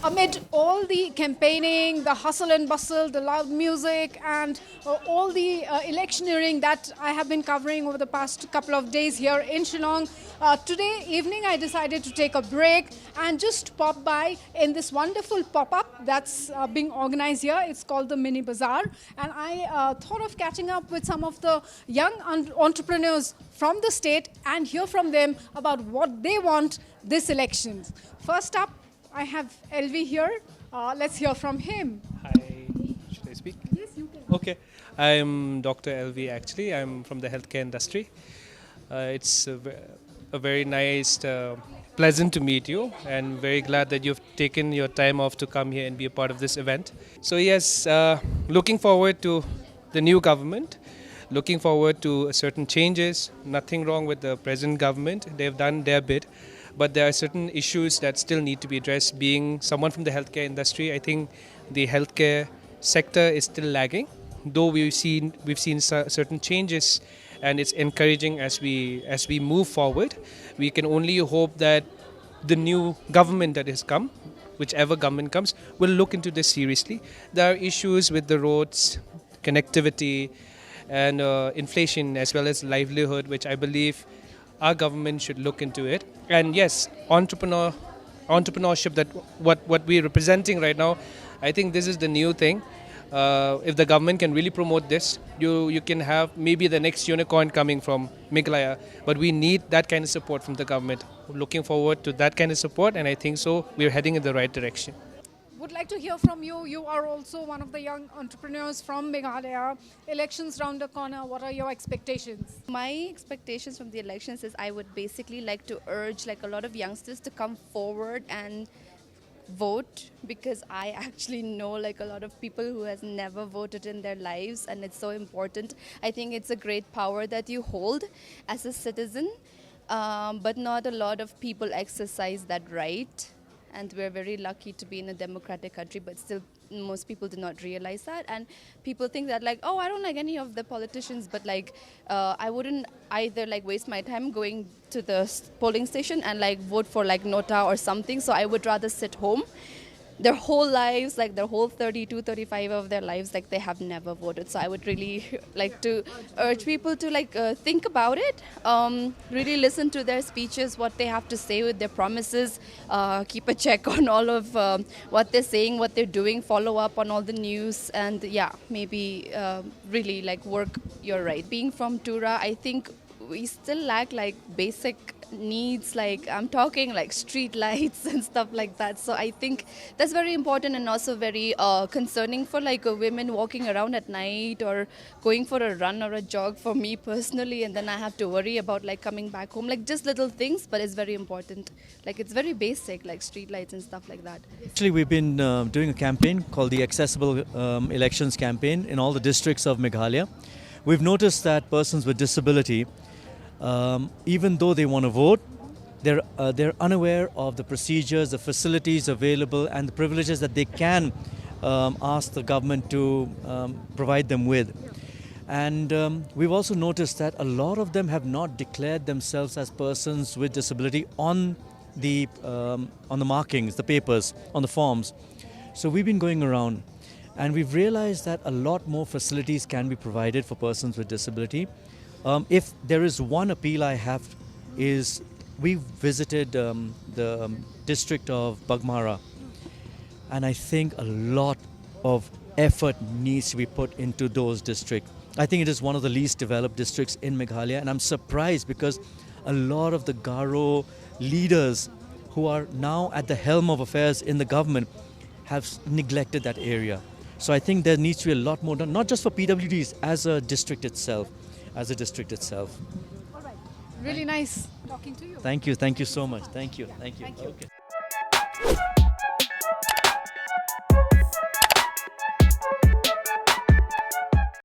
Amid all the campaigning, the hustle and bustle, the loud music, and all the electioneering that I have been covering over the past couple of days here in Shillong, today evening I decided to take a break and just pop by in this wonderful pop-up that's being organized here. It's called the Mini Bazaar, and I thought of catching up with some of the young entrepreneurs from the state and hear from them about what they want this election. First up, I have 𝗟𝗏𝗡 here. Let's hear from him. Hi, should I speak? Yes, you can. Okay, I'm Dr. 𝗟𝗏𝗡 actually. I'm from the healthcare industry. It's a very nice, pleasant to meet you, and very glad that you've taken your time off to come here and be a part of this event. So yes, looking forward to the new government, looking forward to certain changes. Nothing wrong with the present government. They've done their bit. But there are certain issues that still need to be addressed. Being someone from the healthcare industry, I think the healthcare sector is still lagging. Though we've seen certain changes, and it's encouraging as we move forward. We can only hope that the new government that has come, whichever government comes, will look into this seriously. There are issues with the roads, connectivity, and inflation, as well as livelihood, which I believe our government should look into it. And yes, entrepreneurship, that what we're representing right now, I think this is the new thing. If the government can really promote this, you can have maybe the next unicorn coming from Meghalaya. But we need that kind of support from the government. Looking forward to that kind of support, and I think so we're heading in the right direction. Would like to hear from you. You are also one of the young entrepreneurs from Meghalaya. Elections round the corner. What are your expectations? My expectations from the elections is I would basically like to urge a lot of youngsters to come forward and vote, because I actually know a lot of people who has never voted in their lives, and it's so important. I think it's a great power that you hold as a citizen, but not a lot of people exercise that right. And we're very lucky to be in a democratic country, but still most people do not realize that. And people think that oh, I don't like any of the politicians, but I wouldn't either waste my time going to the polling station and vote for Nota or something. So I would rather sit home. Their whole lives, their whole 32, 35 of their lives, they have never voted. So I would really like to urge people to think about it, really listen to their speeches, what they have to say with their promises, keep a check on all of what they're saying, what they're doing, follow up on all the news, and yeah, maybe really work your right. Being from 𝗡𝗢𝗥𝗧𝗛𝗏, I think we still lack basic needs, I'm talking street lights and stuff like that. So I think that's very important, and also very concerning for women walking around at night or going for a run or a jog for me personally, and then I have to worry about coming back home, just little things, but it's very important. It's very basic, street lights and stuff like that. Actually, we've been doing a campaign called the Accessible Elections Campaign in all the districts of Meghalaya. We've noticed that persons with disability, even though they want to vote, they're unaware of the procedures, the facilities available, and the privileges that they can ask the government to provide them with. And we've also noticed that a lot of them have not declared themselves as persons with disability on the markings, the papers, on the forms. So we've been going around, and we've realized that a lot more facilities can be provided for persons with disability. If there is one appeal I have, is we visited the district of 𝗡𝗢𝗥𝗧𝗛𝗏, and I think a lot of effort needs to be put into those districts. I think it is one of the least developed districts in Meghalaya, and I'm surprised because a lot of the Garo leaders who are now at the helm of affairs in the government have neglected that area. So I think there needs to be a lot more done, not just for PWDs, as a district itself. All right. Really nice talking to you. Thank you so much. Thank you. Thank you. Okay.